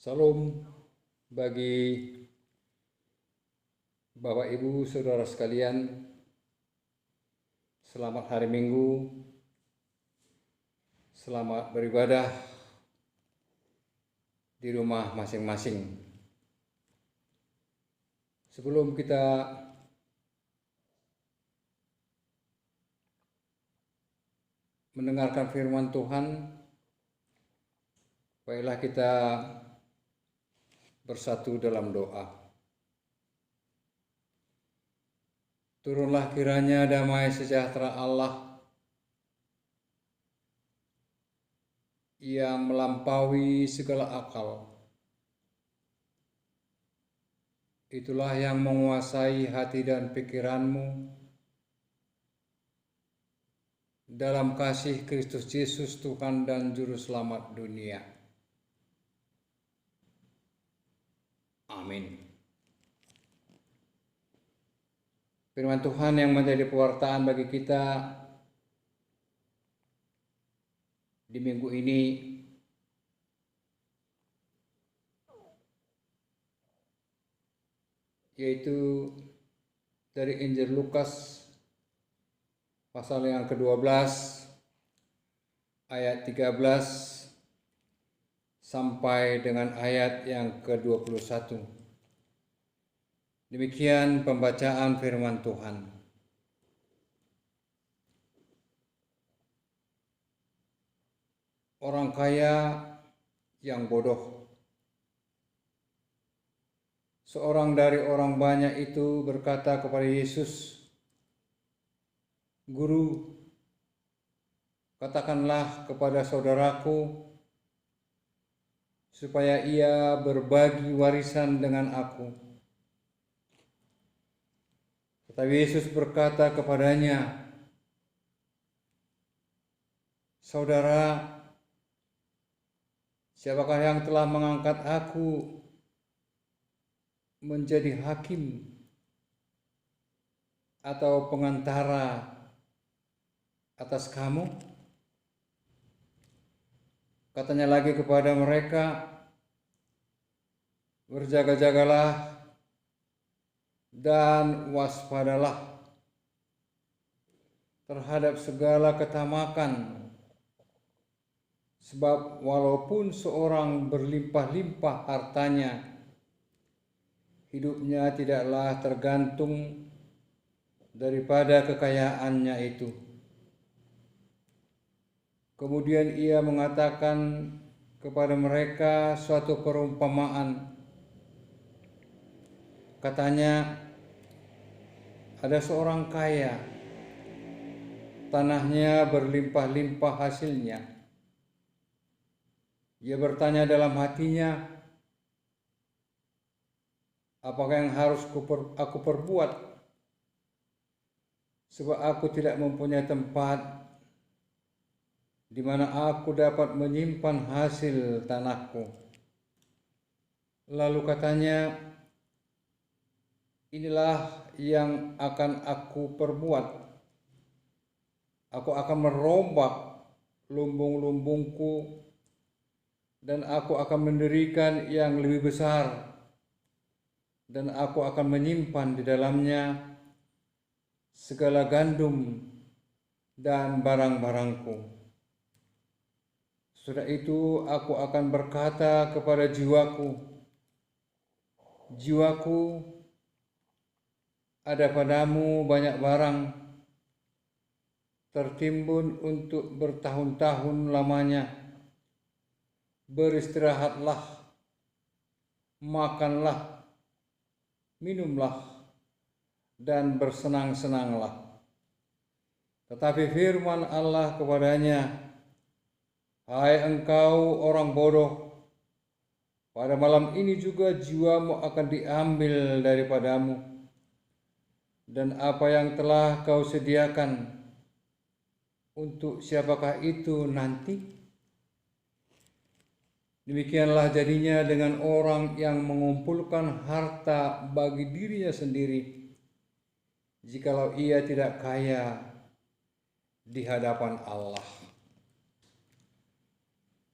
Salam bagi Bapak Ibu Saudara sekalian. Selamat hari Minggu. Selamat beribadah di rumah masing-masing. Sebelum kita mendengarkan firman Tuhan, baiklah kita bersatu dalam doa. Turunlah kiranya damai sejahtera Allah yang melampaui segala akal. Itulah yang menguasai hati dan pikiranmu dalam kasih Kristus Yesus Tuhan dan Juru Selamat dunia. Amin. Firman Tuhan yang menjadi pewartaan bagi kita di minggu ini yaitu dari Injil Lukas pasal yang ke-12 ayat 13 sampai dengan ayat yang ke-21. Demikian pembacaan firman Tuhan. Orang kaya yang bodoh. Seorang dari orang banyak itu berkata kepada Yesus, "Guru, katakanlah kepada saudaraku supaya ia berbagi warisan dengan aku." Tetapi Yesus berkata kepadanya, "Saudara, siapakah yang telah mengangkat aku menjadi hakim atau pengantara atas kamu?" Katanya lagi kepada mereka, "Berjaga-jagalah dan waspadalah terhadap segala ketamakan, sebab walaupun seorang berlimpah-limpah hartanya, hidupnya tidaklah tergantung daripada kekayaannya itu." Kemudian ia mengatakan kepada mereka suatu perumpamaan. Katanya, ada seorang kaya, tanahnya berlimpah-limpah hasilnya. Ia bertanya dalam hatinya, "Apakah yang harus aku perbuat? Sebab aku tidak mempunyai tempat di mana aku dapat menyimpan hasil tanahku." Lalu katanya, "Inilah yang akan aku perbuat. Aku akan merombak lumbung-lumbungku dan aku akan mendirikan yang lebih besar, dan aku akan menyimpan di dalamnya segala gandum dan barang-barangku. Sesudah itu aku akan berkata kepada jiwaku, 'Jiwaku, ada padamu banyak barang tertimbun untuk bertahun-tahun lamanya. Beristirahatlah, makanlah, minumlah, dan bersenang-senanglah.' Tetapi firman Allah kepadanya, 'Hai engkau orang bodoh, pada malam ini juga jiwamu akan diambil daripadamu, dan apa yang telah kau sediakan, untuk siapakah itu nanti?' Demikianlah jadinya dengan orang yang mengumpulkan harta bagi dirinya sendiri, jikalau ia tidak kaya di hadapan Allah."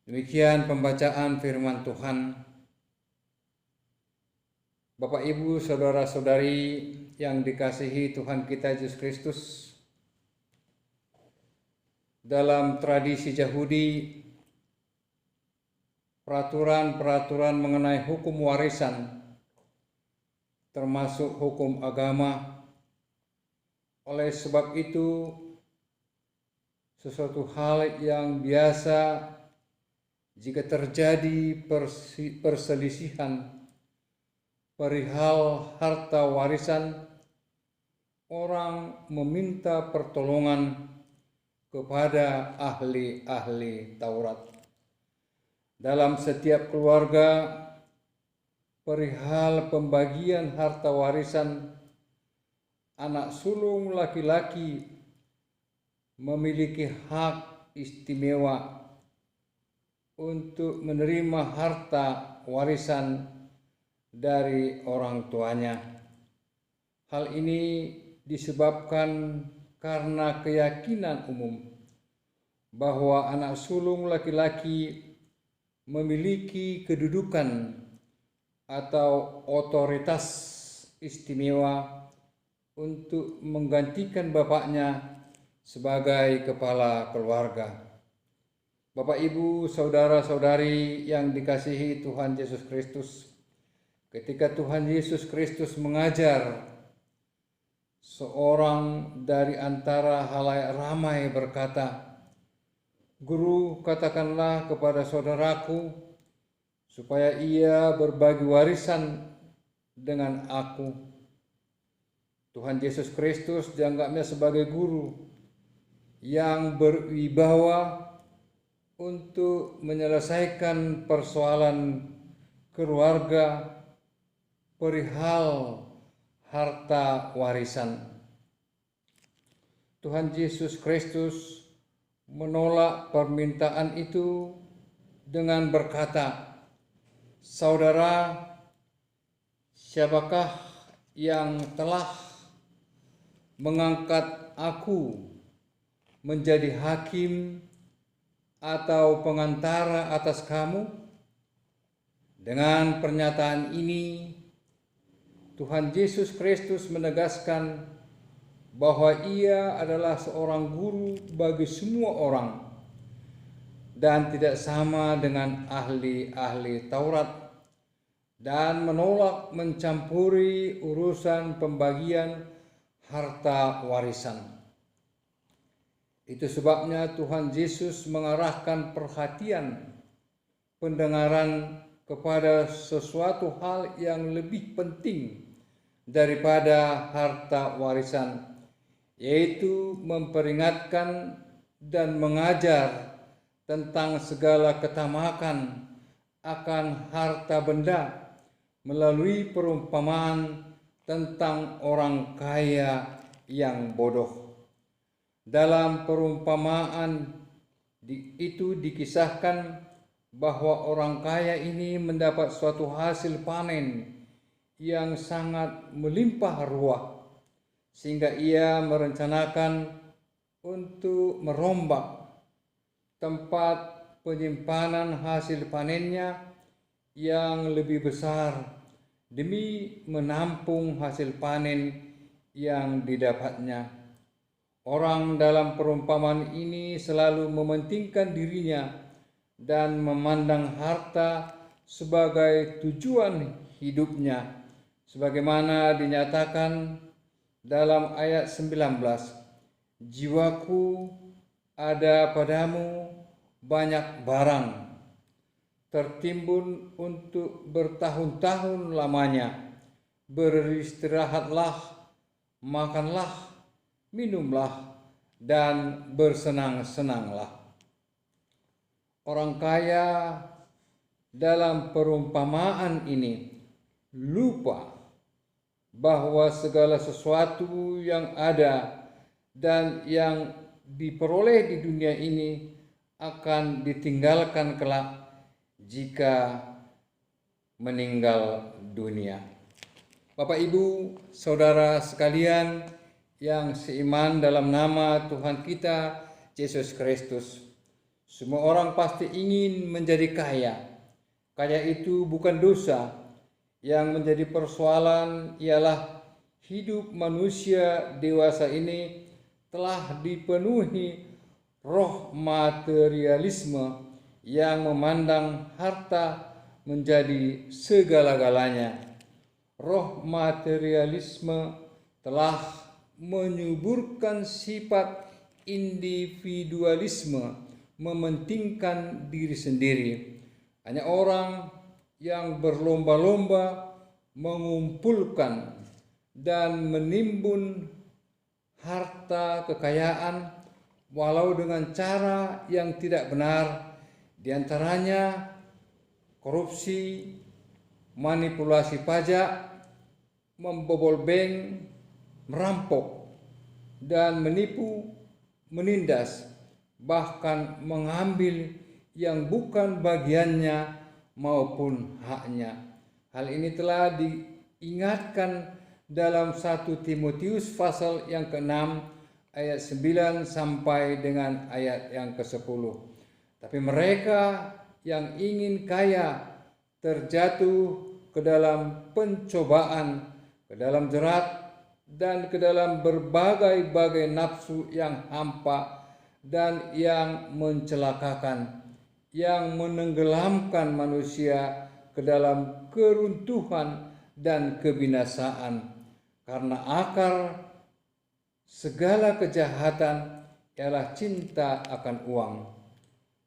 Demikian pembacaan firman Tuhan. Bapak, Ibu, saudara-saudari yang dikasihi Tuhan kita Yesus Kristus, dalam tradisi Yahudi, peraturan-peraturan mengenai hukum warisan, termasuk hukum agama. Oleh sebab itu, sesuatu hal yang biasa jika terjadi perselisihan perihal harta warisan, orang meminta pertolongan kepada ahli-ahli Taurat. Dalam setiap keluarga, perihal pembagian harta warisan, anak sulung laki-laki memiliki hak istimewa untuk menerima harta warisan dari orang tuanya. Hal ini disebabkan karena keyakinan umum bahwa anak sulung laki-laki memiliki kedudukan atau otoritas istimewa untuk menggantikan bapaknya sebagai kepala keluarga. Bapak, Ibu, saudara-saudari yang dikasihi Tuhan Yesus Kristus, ketika Tuhan Yesus Kristus mengajar, seorang dari antara halayak ramai berkata, "Guru, katakanlah kepada saudaraku supaya ia berbagi warisan dengan aku." Tuhan Yesus Kristus dianggapnya sebagai guru yang berwibawa untuk menyelesaikan persoalan keluarga perihal harta warisan. Tuhan Yesus Kristus menolak permintaan itu dengan berkata, "Saudara, siapakah yang telah mengangkat aku menjadi hakim atau pengantara atas kamu?" Dengan pernyataan ini, Tuhan Yesus Kristus menegaskan bahwa ia adalah seorang guru bagi semua orang dan tidak sama dengan ahli-ahli Taurat, dan menolak mencampuri urusan pembagian harta warisan. Itu sebabnya Tuhan Yesus mengarahkan perhatian pendengaran kepada sesuatu hal yang lebih penting daripada harta warisan, yaitu memperingatkan dan mengajar tentang segala ketamakan akan harta benda melalui perumpamaan tentang orang kaya yang bodoh. Dalam perumpamaan itu dikisahkan bahwa orang kaya ini mendapat suatu hasil panen yang sangat melimpah ruah, sehingga ia merencanakan untuk merombak tempat penyimpanan hasil panennya yang lebih besar demi menampung hasil panen yang didapatnya. Orang dalam perumpamaan ini selalu mementingkan dirinya dan memandang harta sebagai tujuan hidupnya, sebagaimana dinyatakan dalam ayat 19, "Jiwaku ada padamu banyak barang, tertimbun untuk bertahun-tahun lamanya. Beristirahatlah, makanlah, minumlah, dan bersenang-senanglah." Orang kaya dalam perumpamaan ini lupa bahwa segala sesuatu yang ada dan yang diperoleh di dunia ini akan ditinggalkan kelak jika meninggal dunia. Bapak, Ibu, saudara sekalian yang seiman dalam nama Tuhan kita Yesus Kristus, semua orang pasti ingin menjadi kaya. Kaya itu bukan dosa Yang menjadi persoalan ialah hidup manusia dewasa ini telah dipenuhi roh materialisme yang memandang harta menjadi segala-galanya. Roh materialisme telah menyuburkan sifat individualisme, mementingkan diri sendiri. Hanya orang yang berlomba-lomba mengumpulkan dan menimbun harta kekayaan walau dengan cara yang tidak benar, diantaranya korupsi, manipulasi pajak, membobol bank, merampok, dan menipu, menindas, bahkan mengambil yang bukan bagiannya maupun haknya. Hal ini telah diingatkan dalam 1 Timotius pasal yang ke-6 ayat 9 sampai dengan ayat yang ke-10. Tapi mereka yang ingin kaya terjatuh ke dalam pencobaan, ke dalam jerat, dan ke dalam berbagai-bagai nafsu yang hampa dan yang mencelakakan, yang menenggelamkan manusia ke dalam keruntuhan dan kebinasaan. Karena akar segala kejahatan ialah cinta akan uang.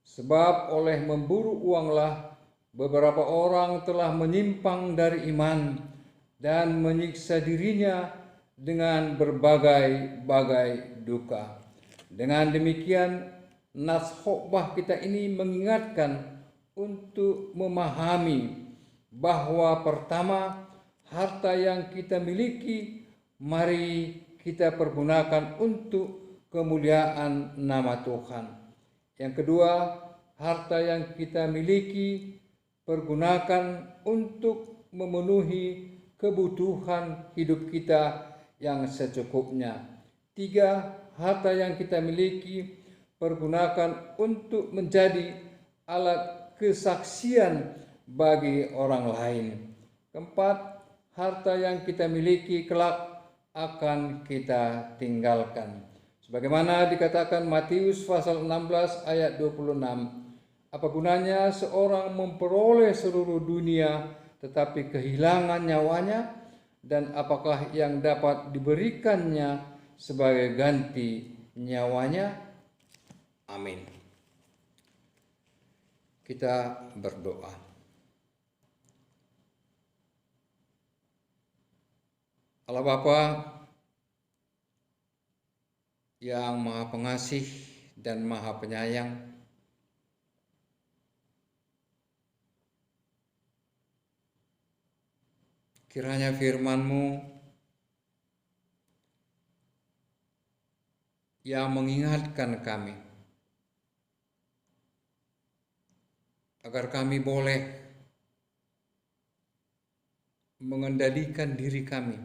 Sebab oleh memburu uanglah beberapa orang telah menyimpang dari iman dan menyiksa dirinya dengan berbagai-bagai duka. Dengan demikian, nas khotbah kita ini mengingatkan untuk memahami bahwa pertama, harta yang kita miliki mari kita pergunakan untuk kemuliaan nama Tuhan. Yang kedua, harta yang kita miliki pergunakan untuk memenuhi kebutuhan hidup kita yang secukupnya. 3, harta yang kita miliki pergunakan untuk menjadi alat kesaksian bagi orang lain. 4, harta yang kita miliki kelak akan kita tinggalkan. Sebagaimana dikatakan Matius pasal 16 ayat 26, apa gunanya seorang memperoleh seluruh dunia tetapi kehilangan nyawanya, dan apakah yang dapat diberikannya sebagai ganti nyawanya? Amin. Kita berdoa. Allah Bapa yang Maha Pengasih dan Maha Penyayang, kiranya firman-Mu yang mengingatkan kami agar kami boleh mengendalikan diri kami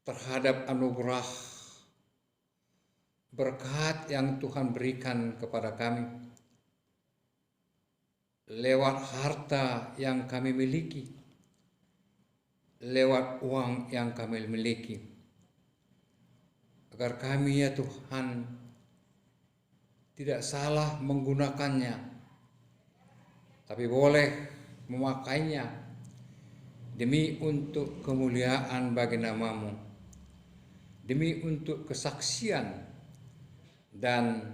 terhadap anugerah berkat yang Tuhan berikan kepada kami lewat harta yang kami miliki, lewat uang yang kami miliki, agar kami ya Tuhan tidak salah menggunakannya, tapi boleh memakainya demi untuk kemuliaan bagi nama-Mu, demi untuk kesaksian, dan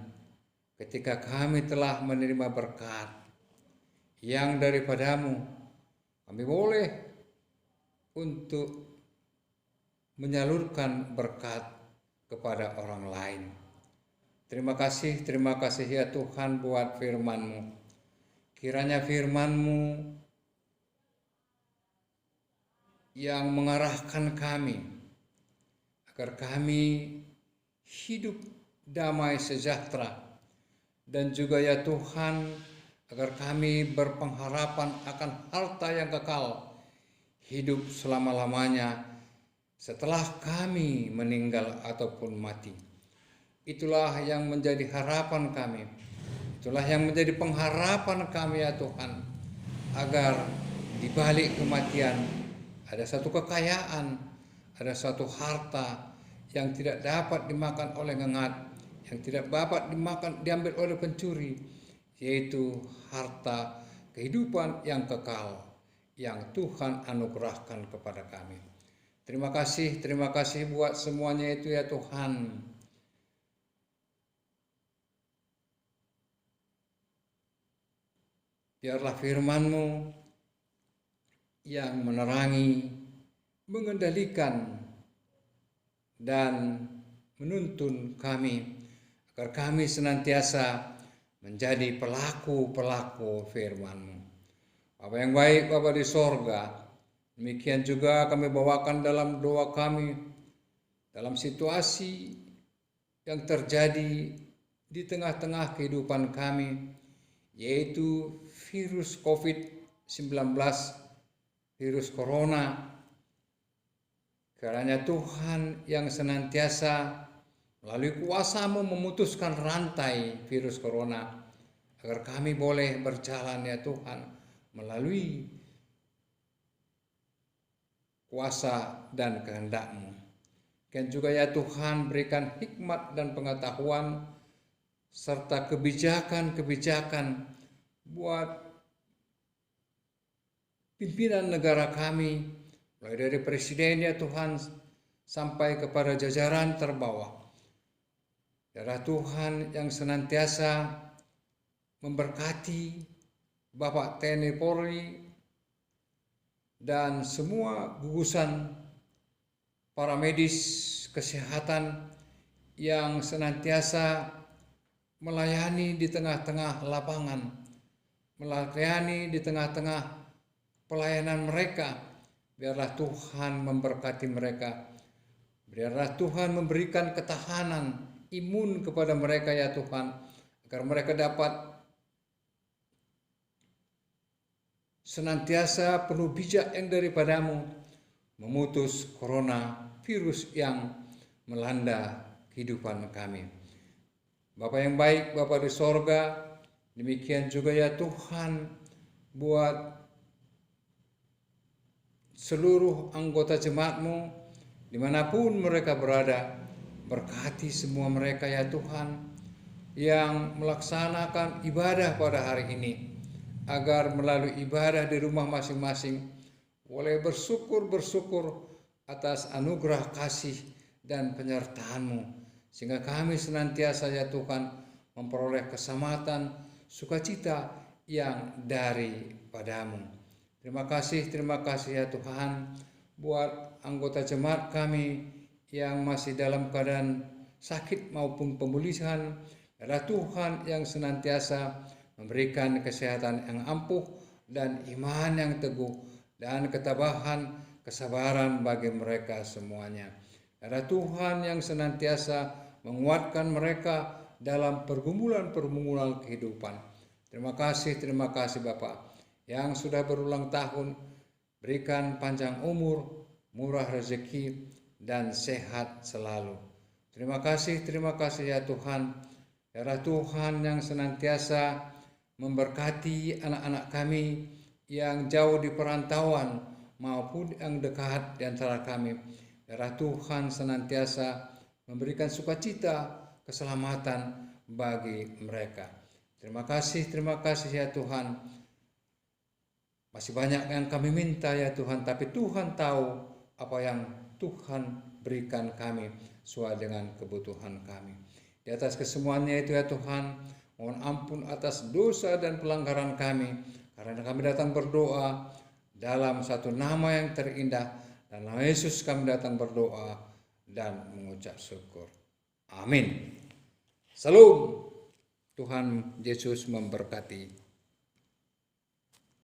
ketika kami telah menerima berkat yang daripada-Mu, kami boleh untuk menyalurkan berkat kepada orang lain. Terima kasih ya Tuhan buat firman-Mu. Kiranya firman-Mu yang mengarahkan kami agar kami hidup damai sejahtera, dan juga ya Tuhan agar kami berpengharapan akan harta yang kekal, hidup selama-lamanya setelah kami meninggal ataupun mati. Itulah yang menjadi harapan kami, itulah yang menjadi pengharapan kami ya Tuhan, agar di balik kematian ada satu kekayaan, ada satu harta yang tidak dapat dimakan oleh ngengat, yang tidak dapat diambil oleh pencuri, yaitu harta kehidupan yang kekal yang Tuhan anugerahkan kepada kami. Terima kasih buat semuanya itu ya Tuhan. Biarlah firman-Mu yang menerangi, mengendalikan, dan menuntun kami, agar kami senantiasa menjadi pelaku-pelaku firman-Mu. Bapa yang baik, Bapa di sorga, demikian juga kami bawakan dalam doa kami, dalam situasi yang terjadi di tengah-tengah kehidupan kami, yaitu virus COVID-19, virus corona. Kiranya Tuhan yang senantiasa melalui kuasa-Mu memutuskan rantai virus corona, agar kami boleh berjalan ya Tuhan melalui kuasa dan kehendak-Mu. Dan juga ya Tuhan berikan hikmat dan pengetahuan serta kebijakan-kebijakan buat pimpinan negara kami, mulai dari presiden ya Tuhan sampai kepada jajaran terbawah. Biarlah Tuhan yang senantiasa memberkati Bapak TNI Polri dan semua gugusan para medis kesehatan yang senantiasa melayani di tengah-tengah lapangan, melayani di tengah-tengah pelayanan mereka. Biarlah Tuhan memberkati mereka. Biarlah Tuhan memberikan ketahanan imun kepada mereka ya Tuhan, agar mereka dapat senantiasa penuh bijak yang daripada-Mu, memutus corona virus yang melanda kehidupan kami. Bapa yang baik, Bapa di sorga, demikian juga ya Tuhan buat seluruh anggota jemaat-Mu dimanapun mereka berada. Berkati semua mereka ya Tuhan yang melaksanakan ibadah pada hari ini, agar melalui ibadah di rumah masing-masing boleh bersyukur atas anugerah kasih dan penyertaan-Mu, sehingga kami senantiasa ya Tuhan memperoleh keselamatan, sukacita yang daripada-Mu. Terima kasih ya Tuhan buat anggota jemaat kami yang masih dalam keadaan sakit maupun pemulihan. Adalah Tuhan yang senantiasa memberikan kesehatan yang ampuh dan iman yang teguh dan ketabahan, kesabaran bagi mereka semuanya. Adalah Tuhan yang senantiasa menguatkan mereka dalam pergumulan-pergumulan kehidupan. Terima kasih Bapa yang sudah berulang tahun. Berikan panjang umur, murah rezeki, dan sehat selalu. Terima kasih ya Tuhan. Adalah Tuhan yang senantiasa memberkati anak-anak kami yang jauh di perantauan maupun yang dekat di antara kami. Adalah Tuhan senantiasa memberikan sukacita, keselamatan bagi mereka. Terima kasih ya Tuhan. Masih banyak yang kami minta ya Tuhan, tapi Tuhan tahu apa yang Tuhan berikan kami sesuai dengan kebutuhan kami. Di atas kesemuanya itu ya Tuhan, mohon ampun atas dosa dan pelanggaran kami, karena kami datang berdoa dalam satu nama yang terindah, dan nama Yesus kami datang berdoa dan mengucap syukur. Amin. Salam. Tuhan Yesus memberkati.